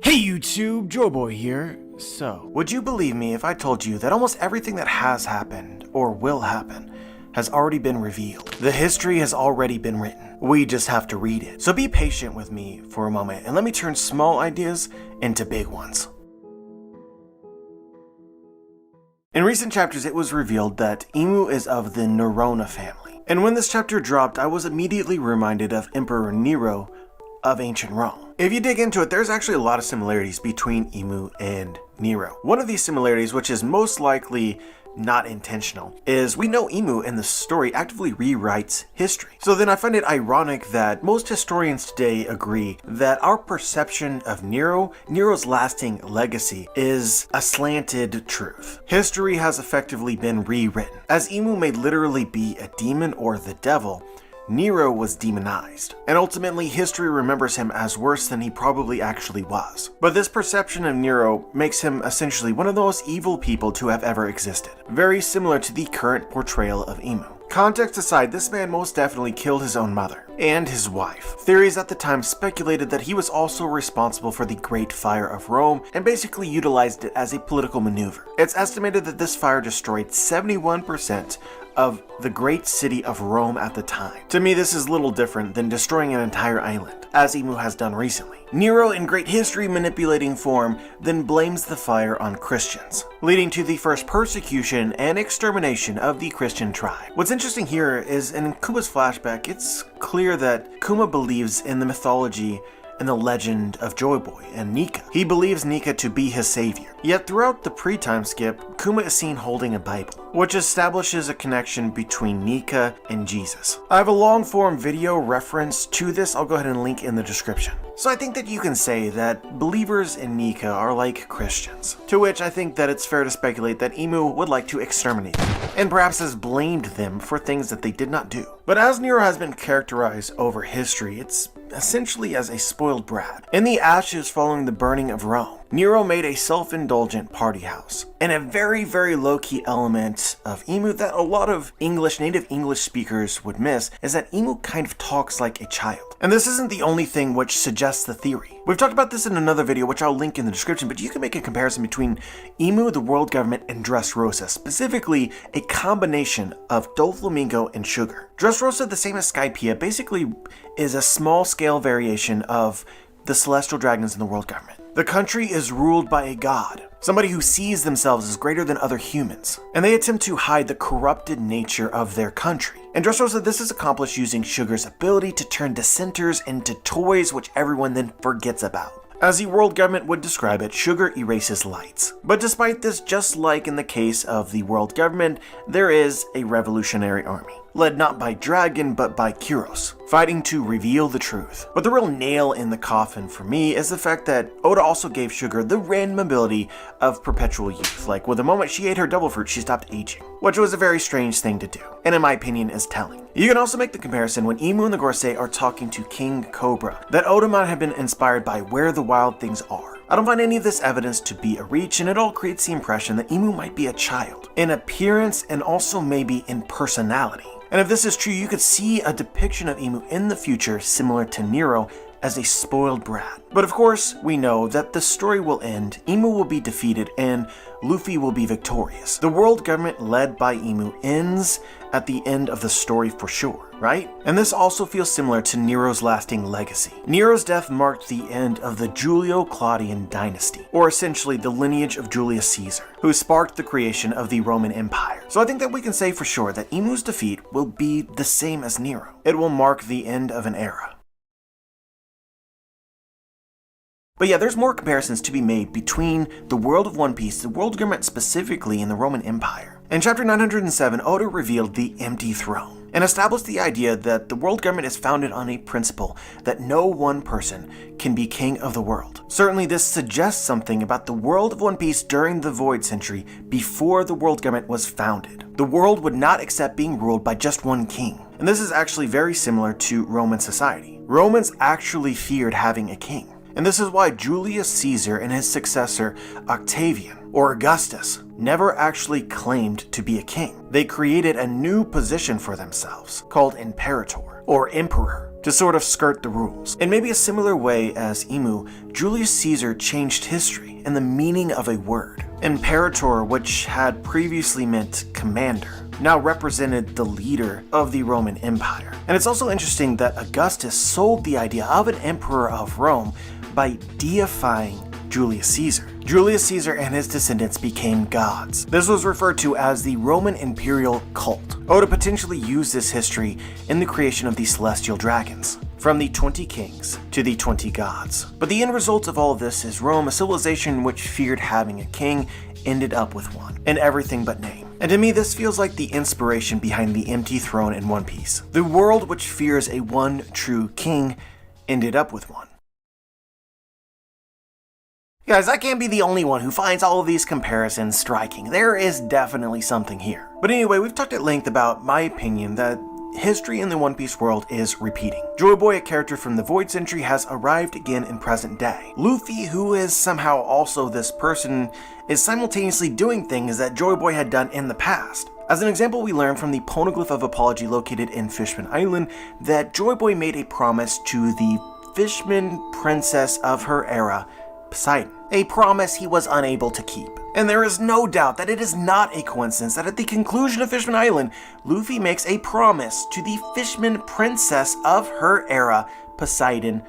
Hey YouTube, Joy Boy here. So, would you believe me if I told you that almost everything that has happened, or will happen, has already been revealed? The history has already been written. We just have to read it. So be patient with me for a moment and let me turn small ideas into big ones. In recent chapters, it was revealed that Emu is of the Nerona family. And when this chapter dropped, I was immediately reminded of Emperor Nero of ancient Rome. If you dig into it, there's actually a lot of similarities between Emu and Nero. One of these similarities, which is most likely not intentional, is we know Emu in the story actively rewrites history. So then I find it ironic that most historians today agree that our perception of Nero's lasting legacy, is a slanted truth. History has effectively been rewritten. As Emu may literally be a demon or the devil, Nero was demonized, and ultimately history remembers him as worse than he probably actually was. But this perception of Nero makes him essentially one of the most evil people to have ever existed, very similar to the current portrayal of Emu. Context aside, this man most definitely killed his own mother and his wife. Theories at the time speculated that he was also responsible for the Great Fire of Rome and basically utilized it as a political maneuver. It's estimated that this fire destroyed 71% of the great city of Rome at the time. To me, this is little different than destroying an entire island, as Emu has done recently. Nero, in great history manipulating form, then blames the fire on Christians, leading to the first persecution and extermination of the Christian tribe. What's interesting here is in Kuma's flashback, it's clear that Kuma believes in the mythology and the legend of Joy Boy and Nika. He believes Nika to be his savior. Yet throughout the pre-time skip, Kuma is seen holding a Bible, which establishes a connection between Nika and Jesus. I have a long-form video reference to this, I'll go ahead and link in the description. So I think that you can say that believers in Nika are like Christians, to which I think that it's fair to speculate that Emu would like to exterminate them, and perhaps has blamed them for things that they did not do. But as Nero has been characterized over history, it's essentially as a spoiled brat. In the ashes following the burning of Rome, Nero made a self-indulgent party house. And a very, very low-key element of Emu that a lot of native English speakers would miss is that Emu kind of talks like a child. And this isn't the only thing which suggests the theory. We've talked about this in another video, which I'll link in the description, but you can make a comparison between Emu, the world government, and Dressrosa, specifically a combination of Doflamingo and Sugar. Dressrosa, the same as Skypiea, basically is a small-scale variation of the celestial dragons in the world government. The country is ruled by a god, somebody who sees themselves as greater than other humans, and they attempt to hide the corrupted nature of their country. In Dressrosa, this is accomplished using Sugar's ability to turn dissenters into toys which everyone then forgets about. As the world government would describe it, Sugar erases lights. But despite this, just like in the case of the world government, there is a revolutionary army, led not by Dragon but by Kyros, fighting to reveal the truth. But the real nail in the coffin for me is the fact that Oda also gave Sugar the random ability of perpetual youth. Like, with the moment she ate her devil fruit, she stopped aging, which was a very strange thing to do, and in my opinion is telling. You can also make the comparison when Emu and the Gorsei are talking to King Cobra, that Oda might have been inspired by Where the Wild Things Are. I don't find any of this evidence to be a reach, and it all creates the impression that Emu might be a child, in appearance and also maybe in personality. And if this is true, you could see a depiction of Emu in the future similar to Nero as a spoiled brat. But of course, we know that the story will end, Emu will be defeated, and Luffy will be victorious. The world government led by Emu ends at the end of the story for sure, right? And this also feels similar to Nero's lasting legacy. Nero's death marked the end of the Julio-Claudian dynasty, or essentially the lineage of Julius Caesar, who sparked the creation of the Roman Empire. So I think that we can say for sure that Emu's defeat will be the same as Nero. It will mark the end of an era. But yeah, there's more comparisons to be made between the world of One Piece, the world government specifically, and the Roman Empire. In chapter 907, Oda revealed the empty throne, and established the idea that the world government is founded on a principle that no one person can be king of the world. Certainly this suggests something about the world of One Piece during the Void Century before the world government was founded. The world would not accept being ruled by just one king. And this is actually very similar to Roman society. Romans actually feared having a king. And this is why Julius Caesar and his successor Octavian, or Augustus, never actually claimed to be a king. They created a new position for themselves, called Imperator, or Emperor. to sort of skirt the rules. In maybe a similar way as Emu, Julius Caesar changed history and the meaning of a word. Imperator, which had previously meant commander, now represented the leader of the Roman Empire. And it's also interesting that Augustus sold the idea of an emperor of Rome by deifying Julius Caesar. Julius Caesar and his descendants became gods. This was referred to as the Roman imperial cult. Oda potentially used this history in the creation of the celestial dragons, from the 20 kings to the 20 gods. But the end result of all of this is Rome, a civilization which feared having a king, ended up with one, in everything but name. And to me, this feels like the inspiration behind the empty throne in One Piece. The world which fears a one true king ended up with one. Guys, I can't be the only one who finds all of these comparisons striking. There is definitely something here. But anyway, we've talked at length about my opinion that history in the One Piece world is repeating. Joy Boy, a character from the Void Century, has arrived again in present day. Luffy, who is somehow also this person, is simultaneously doing things that Joy Boy had done in the past. As an example, we learn from the Poneglyph of Apology located in Fishman Island that Joy Boy made a promise to the Fishman princess of her era, Poseidon, a promise he was unable to keep. And there is no doubt that it is not a coincidence that at the conclusion of Fishman Island, Luffy makes a promise to the Fishman princess of her era, Poseidon,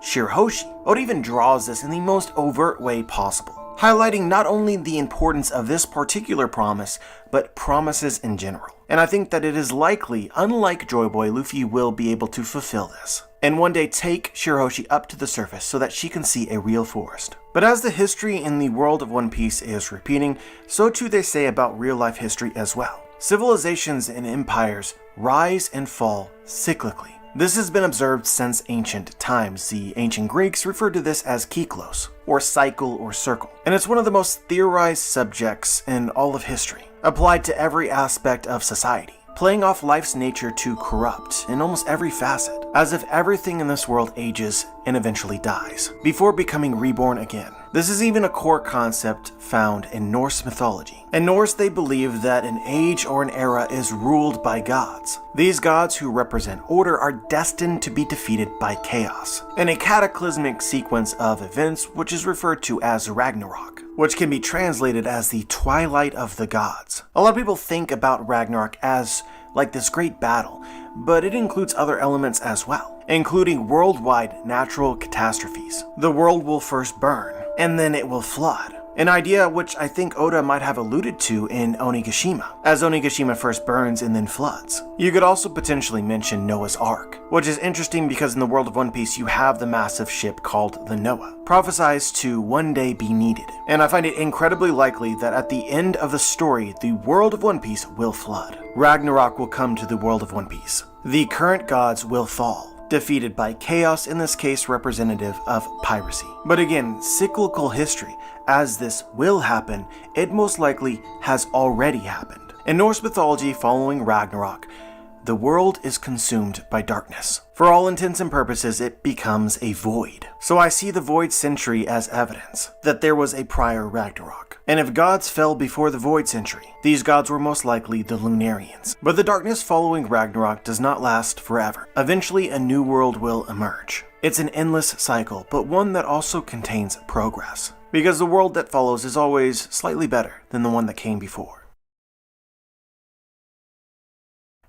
Shirahoshi. Oda even draws this in the most overt way possible, highlighting not only the importance of this particular promise, but promises in general. And I think that it is likely, unlike Joy Boy, Luffy will be able to fulfill this, and one day take Shirahoshi up to the surface so that she can see a real forest. But as the history in the world of One Piece is repeating, so too they say about real-life history as well. Civilizations and empires rise and fall cyclically. This has been observed since ancient times. The ancient Greeks referred to this as kyklos, or cycle or circle. And it's one of the most theorized subjects in all of history, applied to every aspect of society, playing off life's nature to corrupt in almost every facet, as if everything in this world ages and eventually dies, before becoming reborn again. This is even a core concept found in Norse mythology. In Norse, they believe that an age or an era is ruled by gods. These gods, who represent order, are destined to be defeated by chaos, in a cataclysmic sequence of events which is referred to as Ragnarok, which can be translated as the twilight of the gods. A lot of people think about Ragnarok as like this great battle, but it includes other elements as well, including worldwide natural catastrophes. The world will first burn, and then it will flood. An idea which I think Oda might have alluded to in Onigashima, as Onigashima first burns and then floods. You could also potentially mention Noah's Ark, which is interesting because in the world of One Piece you have the massive ship called the Noah, prophesized to one day be needed. And I find it incredibly likely that at the end of the story, the world of One Piece will flood. Ragnarok will come to the world of One Piece. The current gods will fall, defeated by chaos, in this case representative of piracy. But again, cyclical history, as this will happen, it most likely has already happened. In Norse mythology following Ragnarok, the world is consumed by darkness. For all intents and purposes, it becomes a void. So I see the Void Century as evidence that there was a prior Ragnarok. And if gods fell before the Void Century, these gods were most likely the Lunarians. But the darkness following Ragnarok does not last forever. Eventually, a new world will emerge. It's an endless cycle, but one that also contains progress, because the world that follows is always slightly better than the one that came before.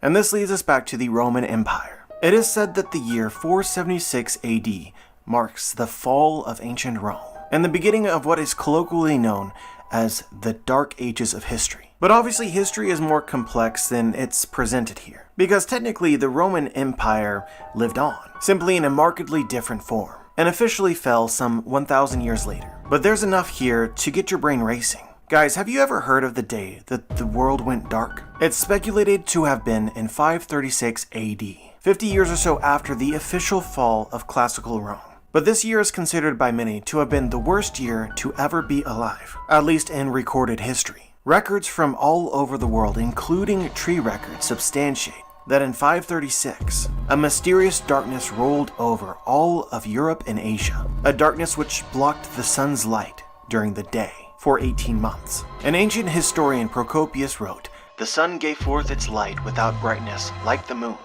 And this leads us back to the Roman Empire. It is said that the year 476 AD marks the fall of ancient Rome, and the beginning of what is colloquially known as the Dark Ages of history. But obviously history is more complex than it's presented here, because technically the Roman Empire lived on, simply in a markedly different form, and officially fell some 1,000 years later. But there's enough here to get your brain racing. Guys, have you ever heard of the day that the world went dark? It's speculated to have been in 536 AD, 50 years or so after the official fall of classical Rome. But this year is considered by many to have been the worst year to ever be alive, at least in recorded history. Records from all over the world, including tree records, substantiate that in 536, a mysterious darkness rolled over all of Europe and Asia, a darkness which blocked the sun's light during the day for 18 months. An ancient historian, Procopius, wrote, "The sun gave forth its light without brightness, like the moon,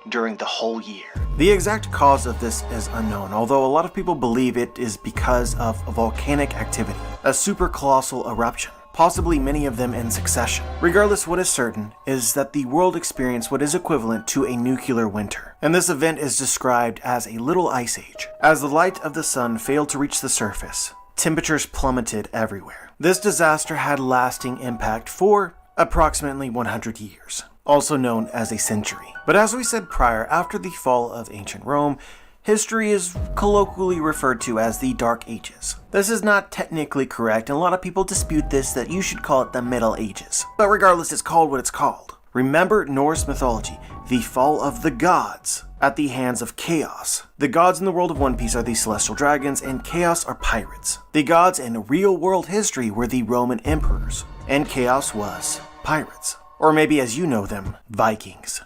during the whole year. The exact cause of this is unknown, although a lot of people believe it is because of a volcanic activity, a supercolossal eruption, possibly many of them in succession. Regardless, what is certain is that the world experienced what is equivalent to a nuclear winter, and this event is described as a little ice age. As the light of the sun failed to reach the surface, temperatures plummeted everywhere. This disaster had lasting impact for approximately 100 years, also known as a century. But as we said prior, after the fall of ancient Rome, history is colloquially referred to as the Dark Ages. This is not technically correct, and a lot of people dispute this, that you should call it the Middle Ages. But regardless, it's called what it's called. Remember Norse mythology, the fall of the gods at the hands of chaos. The gods in the world of One Piece are the celestial dragons, and chaos are pirates. The gods in real-world history were the Roman emperors, and chaos was pirates. Or maybe as you know them, Vikings.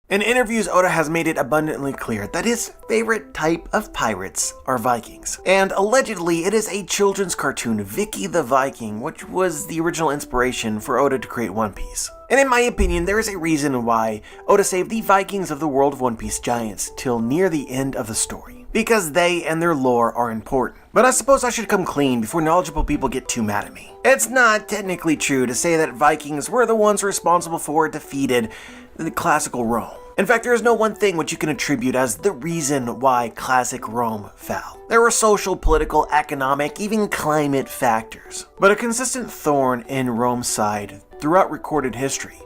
In interviews, Oda has made it abundantly clear that his favorite type of pirates are Vikings. And allegedly, it is a children's cartoon, Vicky the Viking, which was the original inspiration for Oda to create One Piece. And in my opinion, there is a reason why Oda saved the Vikings of the world of One Piece giants till near the end of the story. Because they and their lore are important. But I suppose I should come clean before knowledgeable people get too mad at me. It's not technically true to say that Vikings were the ones responsible for defeated the classical Rome. In fact, there is no one thing which you can attribute as the reason why classic Rome fell. There were social, political, economic, even climate factors. But a consistent thorn in Rome's side throughout recorded history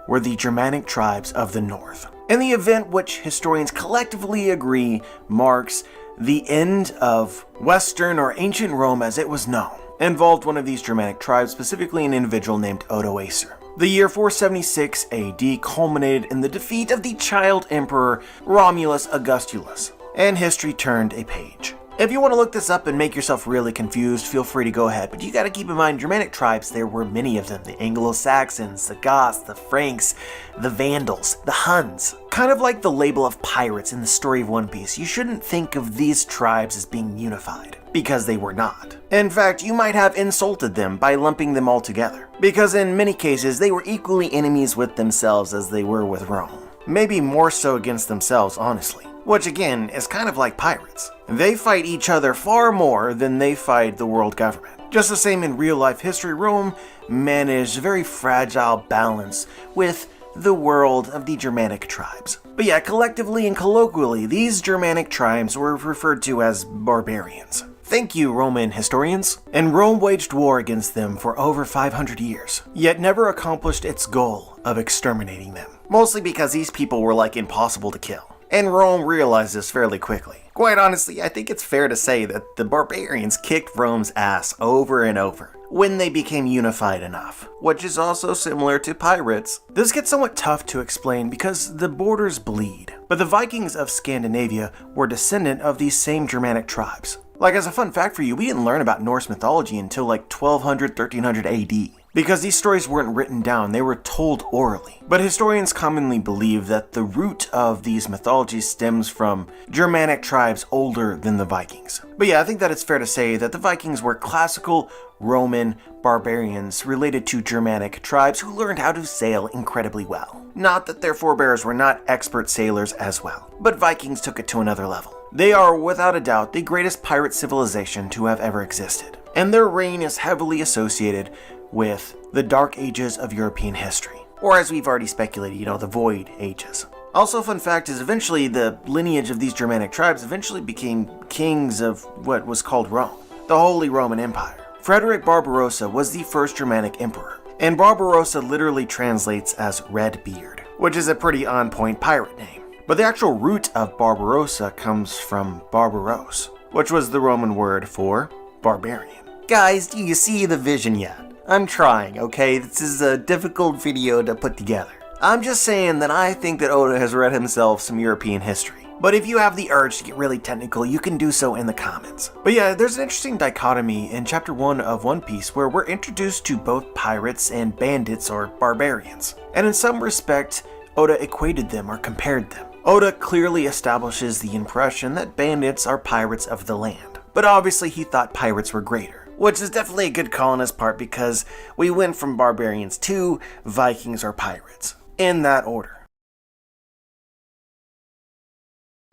were the Germanic tribes of the north. In the event which historians collectively agree marks the end of Western or ancient Rome as it was known, involved one of these Germanic tribes, specifically an individual named Odoacer. The year 476 AD culminated in the defeat of the child emperor Romulus Augustulus, and history turned a page. If you want to look this up and make yourself really confused, feel free to go ahead, but you gotta keep in mind Germanic tribes, there were many of them. The Anglo-Saxons, the Goths, the Franks, the Vandals, the Huns. Kind of like the label of pirates in the story of One Piece, you shouldn't think of these tribes as being unified, because they were not. In fact, you might have insulted them by lumping them all together, because in many cases they were equally enemies with themselves as they were with Rome. Maybe more so against themselves, honestly. Which again, is kind of like pirates. They fight each other far more than they fight the world government. Just the same in real life history, Rome managed a very fragile balance with the world of the Germanic tribes. But yeah, collectively and colloquially, these Germanic tribes were referred to as barbarians. Thank you, Roman historians. And Rome waged war against them for over 500 years, yet never accomplished its goal of exterminating them. Mostly because these people were like impossible to kill. And Rome realized this fairly quickly. Quite honestly, I think it's fair to say that the barbarians kicked Rome's ass over and over when they became unified enough, which is also similar to pirates. This gets somewhat tough to explain because the borders bleed, but the Vikings of Scandinavia were descendant of these same Germanic tribes. Like, as a fun fact for you, we didn't learn about Norse mythology until like 1200, 1300 AD. Because these stories weren't written down, they were told orally. But historians commonly believe that the root of these mythologies stems from Germanic tribes older than the Vikings. But yeah, I think that it's fair to say that the Vikings were classical Roman barbarians related to Germanic tribes who learned how to sail incredibly well. Not that their forebears were not expert sailors as well, but Vikings took it to another level. They are, without a doubt, the greatest pirate civilization to have ever existed, and their reign is heavily associated with the Dark Ages of European history. Or as we've already speculated, the Void Ages. Also, fun fact is eventually the lineage of these Germanic tribes eventually became kings of what was called Rome, the Holy Roman Empire. Frederick Barbarossa was the first Germanic emperor, and Barbarossa literally translates as Red Beard, which is a pretty on-point pirate name. But the actual root of Barbarossa comes from Barbaros, which was the Roman word for barbarian. Guys, do you see the vision yet? I'm trying, okay? This is a difficult video to put together. I'm just saying that I think that Oda has read himself some European history. But if you have the urge to get really technical, you can do so in the comments. But yeah, there's an interesting dichotomy in Chapter 1 of One Piece where we're introduced to both pirates and bandits or barbarians. And in some respect, Oda equated them or compared them. Oda clearly establishes the impression that bandits are pirates of the land. But obviously he thought pirates were greater. which is definitely a good call on his part because we went from barbarians to Vikings or pirates, in that order.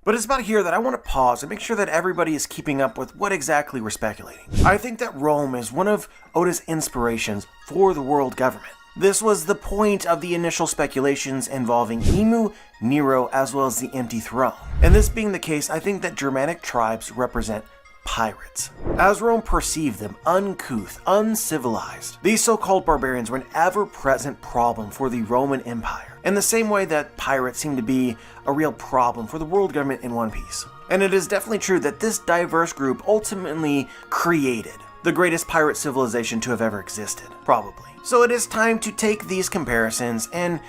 But it's about here that I want to pause and make sure that everybody is keeping up with what exactly we're speculating. I think that Rome is one of Oda's inspirations for the world government. This was the point of the initial speculations involving Emu, Nero, as well as the Empty Throne. And this being the case, I think that Germanic tribes represent pirates. As Rome perceived them uncouth, uncivilized, these so-called barbarians were an ever-present problem for the Roman Empire, in the same way that pirates seem to be a real problem for the world government in One Piece. And it is definitely true that this diverse group ultimately created the greatest pirate civilization to have ever existed, probably. So it is time to take these comparisons and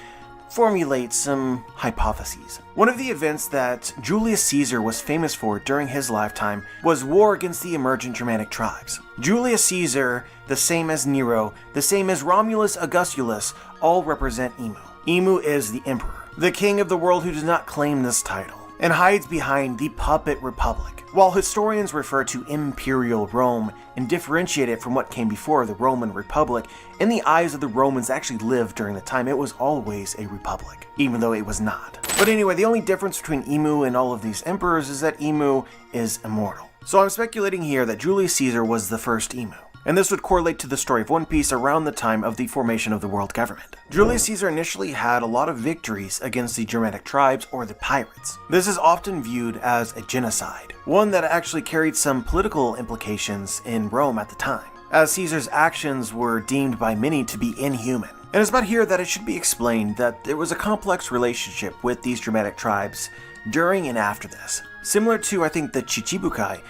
formulate some hypotheses. One of the events that Julius Caesar was famous for during his lifetime was war against the emergent Germanic tribes. Julius Caesar, the same as Nero, the same as Romulus Augustulus, all represent Emu. Emu is the emperor, the king of the world who does not claim this title, and hides behind the puppet republic. While historians refer to Imperial Rome and differentiate it from what came before the Roman Republic, in the eyes of the Romans that actually lived during the time, it was always a republic, even though it was not. But anyway, the only difference between Emu and all of these emperors is that Emu is immortal. So I'm speculating here that Julius Caesar was the first Emu. And this would correlate to the story of One Piece around the time of the formation of the world government. Julius Caesar initially had a lot of victories against the Germanic tribes or the pirates. This is often viewed as a genocide, one that actually carried some political implications in Rome at the time, as Caesar's actions were deemed by many to be inhuman. And it's about here that it should be explained that there was a complex relationship with these Germanic tribes during and after this. Similar to, I think, the Chichibukai,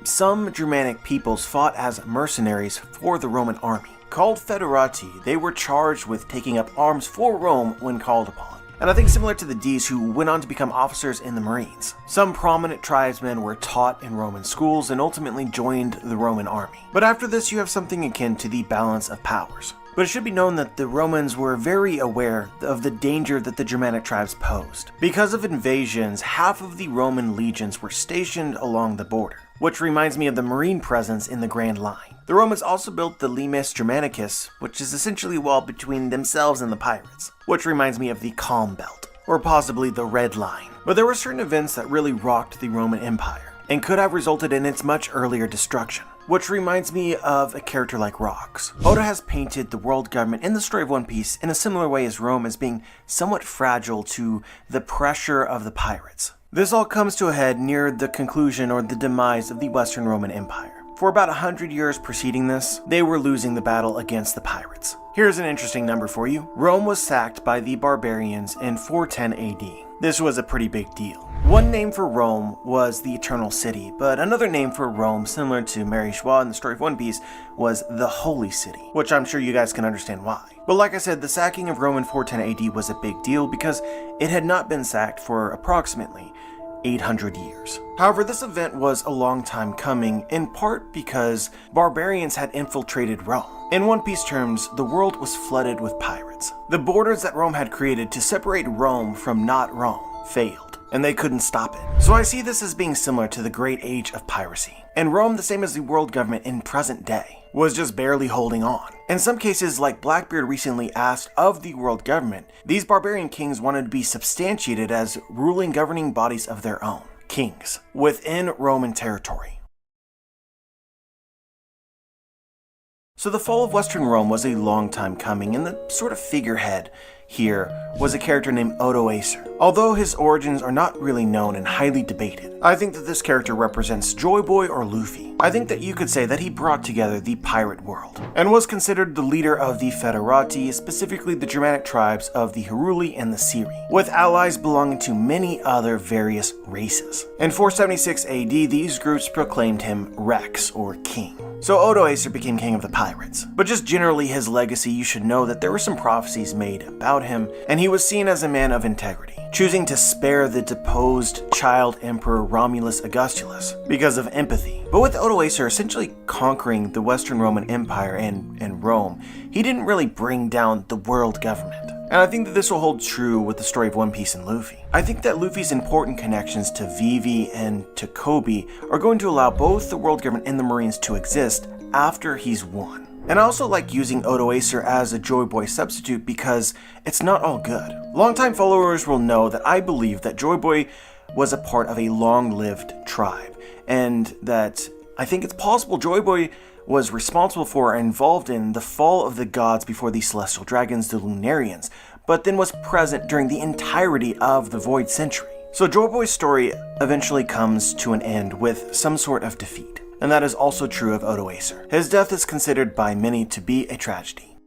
some Germanic peoples fought as mercenaries for the Roman army. Called Federati, they were charged with taking up arms for Rome when called upon. And I think similar to the D's who went on to become officers in the Marines. Some prominent tribesmen were taught in Roman schools and ultimately joined the Roman army. But after this, you have something akin to the balance of powers. But it should be known that the Romans were very aware of the danger that the Germanic tribes posed. Because of invasions, half of the Roman legions were stationed along the border, which reminds me of the Marine presence in the Grand Line. The Romans also built the Limes Germanicus, which is essentially a wall between themselves and the pirates, which reminds me of the Calm Belt, or possibly the Red Line. But there were certain events that really rocked the Roman Empire, and could have resulted in its much earlier destruction. Which reminds me of a character like Rox. Oda has painted the world government in the story of One Piece in a similar way as Rome as being somewhat fragile to the pressure of the pirates. This all comes to a head near the conclusion or the demise of the Western Roman Empire. For about 100 years preceding this, they were losing the battle against the pirates. Here's an interesting number for you. Rome was sacked by the barbarians in 410 AD. This was a pretty big deal. One name for Rome was the Eternal City, but another name for Rome, similar to Mary Schwa in the story of One Piece, was the Holy City, which I'm sure you guys can understand why. But like I said, the sacking of Rome in 410 AD was a big deal because it had not been sacked for approximately 800 years. However, this event was a long time coming, in part because barbarians had infiltrated Rome. In One Piece terms, the world was flooded with pirates. The borders that Rome had created to separate Rome from not Rome failed, and they couldn't stop it. So I see this as being similar to the Great Age of piracy. And Rome, the same as the world government in present day, was just barely holding on. In some cases, like Blackbeard recently asked of the world government, these barbarian kings wanted to be substantiated as ruling governing bodies of their own, kings, within Roman territory. So the fall of Western Rome was a long time coming, and the sort of figurehead here was a character named Odoacer. Although his origins are not really known and highly debated, I think that this character represents Joy Boy or Luffy. I think that you could say that he brought together the pirate world, and was considered the leader of the Federati, specifically the Germanic tribes of the Heruli and the Siri, with allies belonging to many other various races. In 476 AD, these groups proclaimed him Rex, or king. So Odoacer became king of the pirates. But just generally his legacy, you should know that there were some prophecies made about him, and he was seen as a man of integrity, choosing to spare the deposed child emperor Romulus Augustulus because of empathy. But with Odoacer essentially conquering the Western Roman Empire and Rome, he didn't really bring down the world government. And I think that this will hold true with the story of One Piece and Luffy. I think that Luffy's important connections to Vivi and to Kobe are going to allow both the world government and the Marines to exist after he's won. And I also like using Odoacer as a Joy Boy substitute because it's not all good. Longtime followers will know that I believe that Joy Boy was a part of a long-lived tribe, and that I think it's possible Joy Boy was responsible for or involved in the fall of the gods before the celestial dragons, the Lunarians, but then was present during the entirety of the Void Century. So Joy Boy's story eventually comes to an end with some sort of defeat, and that is also true of Odoacer. His death is considered by many to be a tragedy.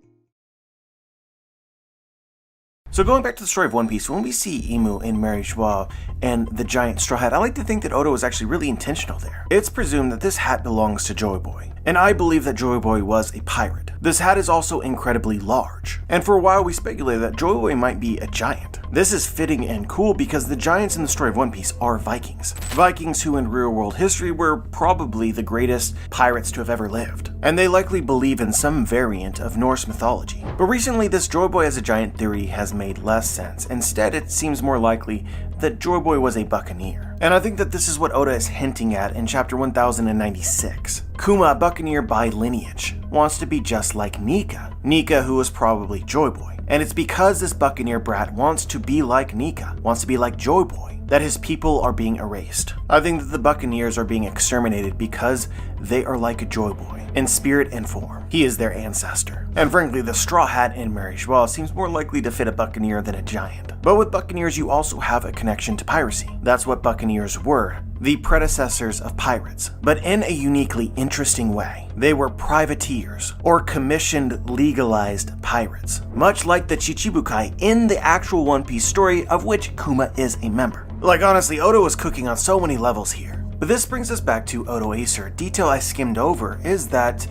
So going back to the story of One Piece, when we see Emu in Mary Joie and the giant straw hat, I like to think that Oda was actually really intentional there. It's presumed that this hat belongs to Joy Boy, and I believe that Joy Boy was a pirate. This hat is also incredibly large, and for a while we speculated that Joy Boy might be a giant. This is fitting and cool because the giants in the story of One Piece are Vikings. Vikings who in real world history were probably the greatest pirates to have ever lived, and they likely believe in some variant of Norse mythology. But recently this Joy Boy as a giant theory has made less sense. Instead, it seems more likely that Joy Boy was a Buccaneer. And I think that this is what Oda is hinting at in chapter 1096. Kuma, a Buccaneer by lineage, wants to be just like Nika. Nika, who was probably Joy Boy. And it's because this Buccaneer brat wants to be like Nika, wants to be like Joy Boy, that his people are being erased. I think that the Buccaneers are being exterminated because they are like a Joy Boy, in spirit and form. He is their ancestor. And frankly, the straw hat in Mary Joie seems more likely to fit a Buccaneer than a giant. But with Buccaneers, you also have a connection to piracy. That's what Buccaneers were, the predecessors of pirates, but in a uniquely interesting way. They were privateers, or commissioned legalized pirates, much like the Chichibukai in the actual One Piece story, of which Kuma is a member. Like honestly, Oda was cooking on so many levels here. But this brings us back to Odoacer. Detail I skimmed over is that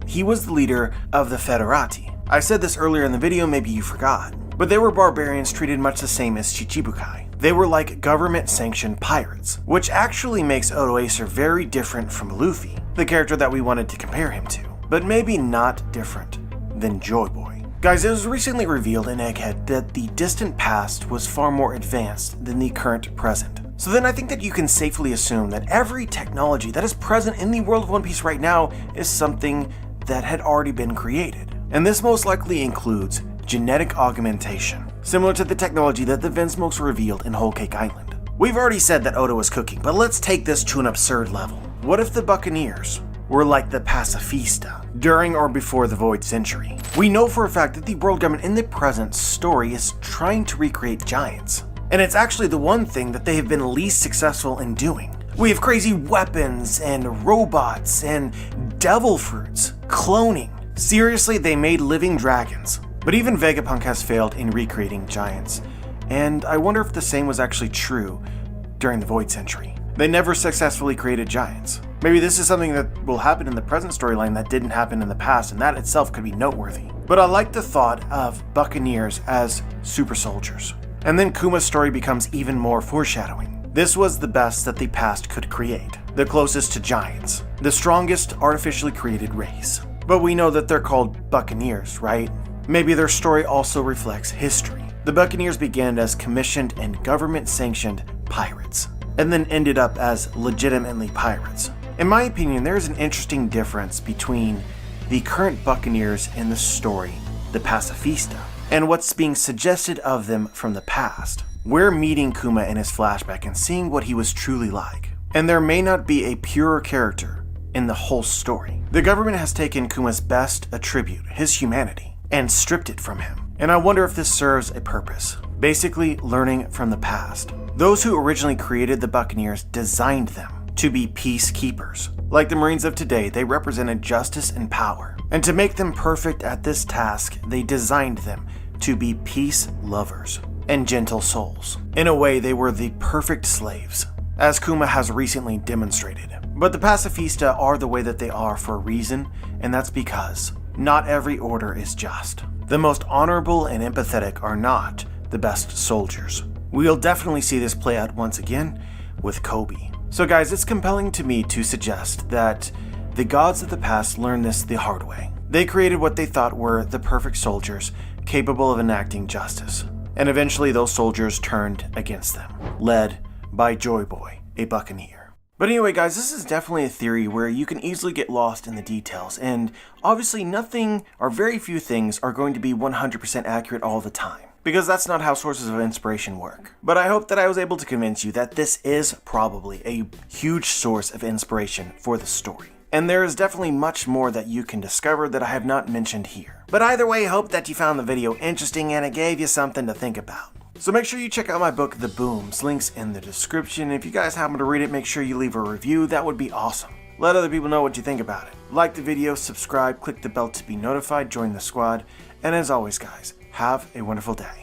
he was the leader of the Federati. I said this earlier in the video, maybe you forgot. But they were barbarians treated much the same as Chichibukai. They were like government-sanctioned pirates, which actually makes Odoacer very different from Luffy, the character that we wanted to compare him to, but maybe not different than Joy Boy. Guys, it was recently revealed in Egghead that the distant past was far more advanced than the current present. So then I think that you can safely assume that every technology that is present in the world of One Piece right now is something that had already been created. And this most likely includes genetic augmentation, similar to the technology that the Vinsmokes revealed in Whole Cake Island. We've already said that Oda was cooking, but let's take this to an absurd level. What if the Buccaneers were like the Pacifista during or before the Void Century? We know for a fact that the world government in the present story is trying to recreate giants. And it's actually the one thing that they have been least successful in doing. We have crazy weapons and robots and devil fruits, cloning. Seriously, they made living dragons. But even Vegapunk has failed in recreating giants. And I wonder if the same was actually true during the Void Century. They never successfully created giants. Maybe this is something that will happen in the present storyline that didn't happen in the past, and that itself could be noteworthy. But I like the thought of Buccaneers as super soldiers. And then Kuma's story becomes even more foreshadowing. This was the best that the past could create, the closest to giants, the strongest artificially created race. But we know that they're called Buccaneers, right? Maybe their story also reflects history. The Buccaneers began as commissioned and government-sanctioned pirates, and then ended up as legitimately pirates. In my opinion, there is an interesting difference between the current Buccaneers in the story, the Pacifista, and what's being suggested of them from the past. We're meeting Kuma in his flashback and seeing what he was truly like. And there may not be a purer character in the whole story. The government has taken Kuma's best attribute, his humanity, and stripped it from him. And I wonder if this serves a purpose. Basically, learning from the past. Those who originally created the Buccaneers designed them to be peacekeepers. Like the Marines of today, they represented justice and power. And to make them perfect at this task, they designed them to be peace lovers and gentle souls. In a way, they were the perfect slaves, as Kuma has recently demonstrated. But the Pacifista are the way that they are for a reason, and that's because not every order is just. The most honorable and empathetic are not the best soldiers. We'll definitely see this play out once again with Kobe. So guys, it's compelling to me to suggest that the gods of the past learned this the hard way. They created what they thought were the perfect soldiers capable of enacting justice. And eventually those soldiers turned against them, led by Joy Boy, a Buccaneer. But But anyway guys, this is definitely a theory where you can easily get lost in the details, and obviously nothing or very few things are going to be 100% accurate all the time, because that's not how sources of inspiration work. But I hope that I was able to convince you that this is probably a huge source of inspiration for the story. And there is definitely much more that you can discover that I have not mentioned here. But either way, I hope that you found the video interesting and it gave you something to think about. So make sure you check out my book, The Booms, links in the description. If you guys happen to read it, make sure you leave a review, that would be awesome. Let other people know what you think about it. Like the video, subscribe, click the bell to be notified, join the squad, and as always guys, have a wonderful day.